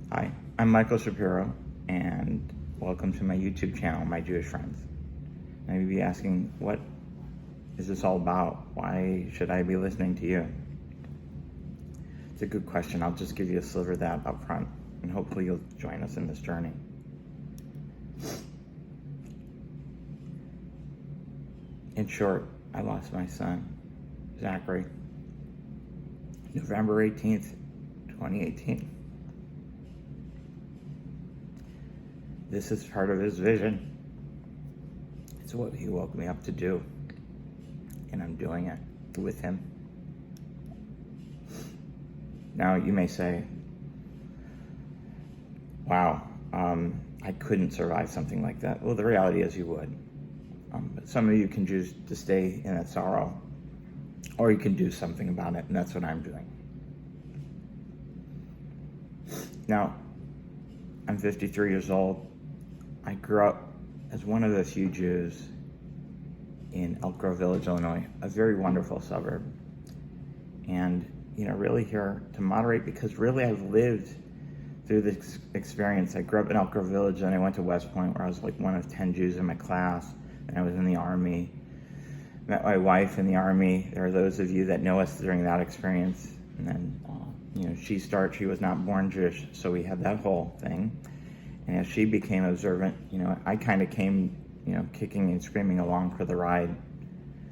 Hi, I'm Michael Shapiro, and welcome to my YouTube channel, My Jewish Friends. I may be asking, what is this all about? Why should I be listening to you? It's a good question. I'll just give you a sliver of that up front, and hopefully you'll join us in this journey. In short, I lost my son, Zachary, November 18th, 2018. This is part of his vision. It's what he woke me up to do, and I'm doing it with him. Now, you may say, wow, I couldn't survive something like that. Well, the reality is you would. But some of you can choose to stay in that sorrow, or you can do something about it, and that's what I'm doing. Now, I'm 53 years old. I grew up as one of the few Jews in Elk Grove Village, Illinois, a very wonderful suburb. And, really here to moderate, because really I've lived through this experience. I grew up in Elk Grove Village, and I went to West Point, where I was like one of 10 Jews in my class, and I was in the Army. Met my wife in the Army. There are those of you that know us during that experience. And then, she was not born Jewish, so we had that whole thing. And as she became observant, I kind of came, kicking and screaming along for the ride.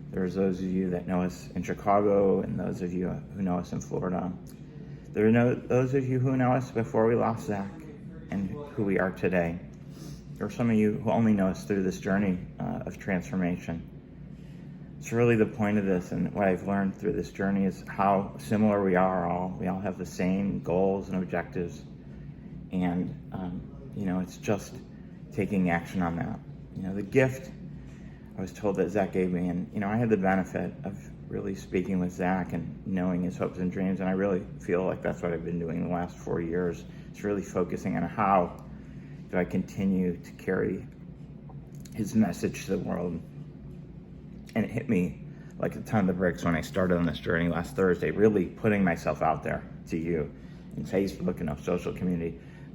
There's those of you that know us in Chicago, and those of you who know us in Florida. There are those of you who know us before we lost Zach and who we are today. There are some of you who only know us through this journey of transformation. It's really the point of this, and what I've learned through this journey is how similar we are all. We all have the same goals and objectives, and it's just taking action on that. The gift I was told that Zach gave me, and I had the benefit of really speaking with Zach and knowing his hopes and dreams, and I really feel like that's what I've been doing the last 4 years. It's really focusing on how do I continue to carry his message to the world. And it hit me like a ton of bricks when I started on this journey last Thursday, really putting myself out there to you in Facebook and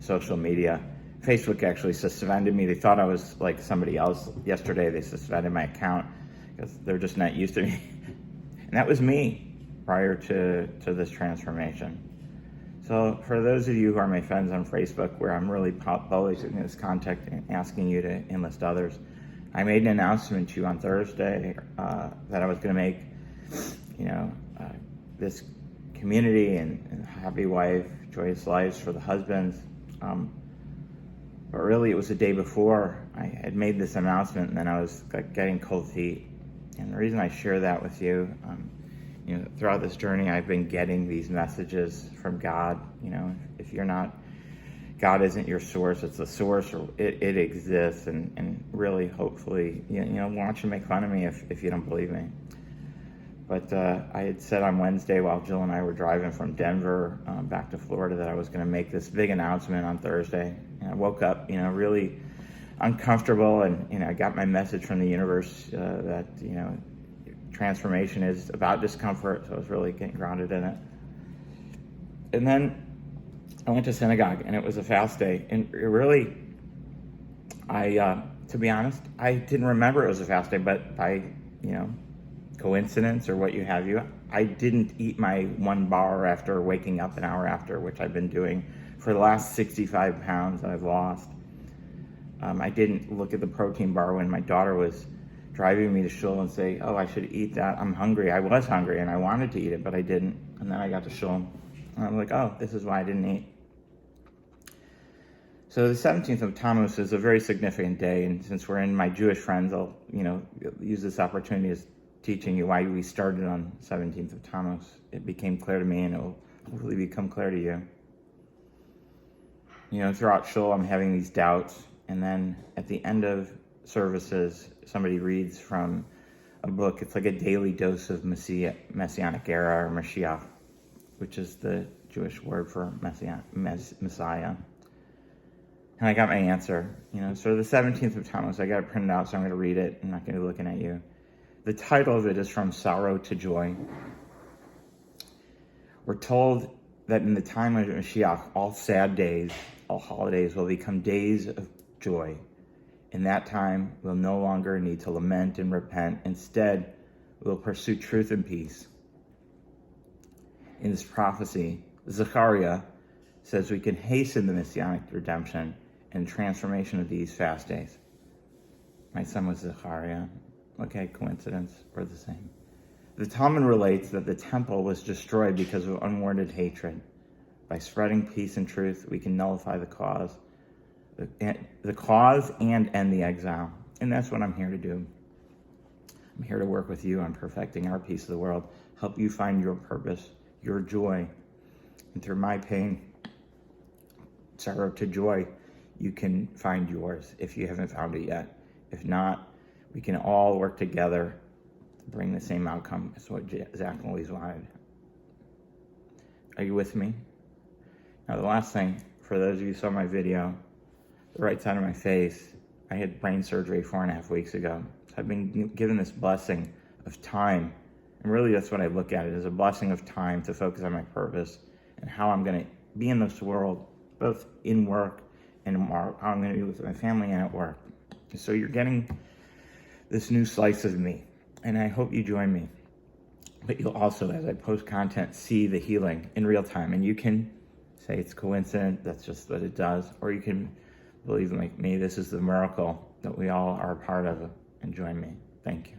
social media. Facebook actually suspended me. They thought I was like somebody else. Yesterday, they suspended my account because they're just not used to me. And that was me prior to this transformation. So for those of you who are my friends on Facebook, where I'm really publishing this content and asking you to enlist others, I made an announcement to you on Thursday that I was going to make, this community and happy wife, joyous lives for the husbands. But really, it was the day before I had made this announcement, and then I was getting cold feet. And the reason I share that with you, throughout this journey, I've been getting these messages from God. If you're not, God isn't your source, it's the source, or it exists. And really, hopefully, watch and make fun of me if you don't believe me. But I had said on Wednesday, while Jill and I were driving from Denver back to Florida, that I was going to make this big announcement on Thursday. And I woke up, really uncomfortable, and I got my message from the universe that, transformation is about discomfort, so I was really getting grounded in it. And then I went to synagogue, and it was a fast day, and to be honest, I didn't remember it was a fast day, but by, coincidence or what have you, I didn't eat my one bar after waking up an hour after, which I've been doing for the last 65 pounds that I've lost. I didn't look at the protein bar when my daughter was driving me to shul and say, oh, I should eat that. I'm hungry. I was hungry and I wanted to eat it, but I didn't. And then I got to shul and I'm like, oh, this is why I didn't eat. So the 17th of Tammuz is a very significant day, and since we're in My Jewish Friends, I'll use this opportunity as teaching you why we started on 17th of Tammuz. It became clear to me, and it will hopefully become clear to you. Throughout shul, I'm having these doubts, and then at the end of services, somebody reads from a book. It's like a daily dose of Messianic era, or Mashiach, which is the Jewish word for Messiah. And I got my answer. So the 17th of Tammuz, I got it printed out, so I'm going to read it. I'm not going to be looking at you. The title of it is From Sorrow to Joy. We're told that in the time of Mashiach, all sad days, all holidays will become days of joy. In that time, we'll no longer need to lament and repent. Instead, we'll pursue truth and peace. In this prophecy, Zechariah says we can hasten the messianic redemption and transformation of these fast days. My son was Zechariah. Okay, coincidence, we're the same. The Talmud relates that the temple was destroyed because of unwarranted hatred. By spreading peace and truth, we can nullify the cause and end the exile. And that's what I'm here to do. I'm here to work with you on perfecting our piece of the world, help you find your purpose, your joy. And through my pain, sorrow to joy, you can find yours if you haven't found it yet. If not, we can all work together to bring the same outcome. That's what Zach always wanted. Are you with me? Now, the last thing, for those of you who saw my video, the right side of my face, I had brain surgery 4.5 weeks ago. So I've been given this blessing of time. And really, that's what I look at it, as a blessing of time to focus on my purpose and how I'm going to be in this world, both in work and how I'm going to be with my family and at work. So you're getting this new slice of me, and I hope you join me. But you'll also, as I post content, see the healing in real time. And you can say it's coincident, that's just what it does. Or you can believe like me, this is the miracle that we all are a part of, and join me. Thank you.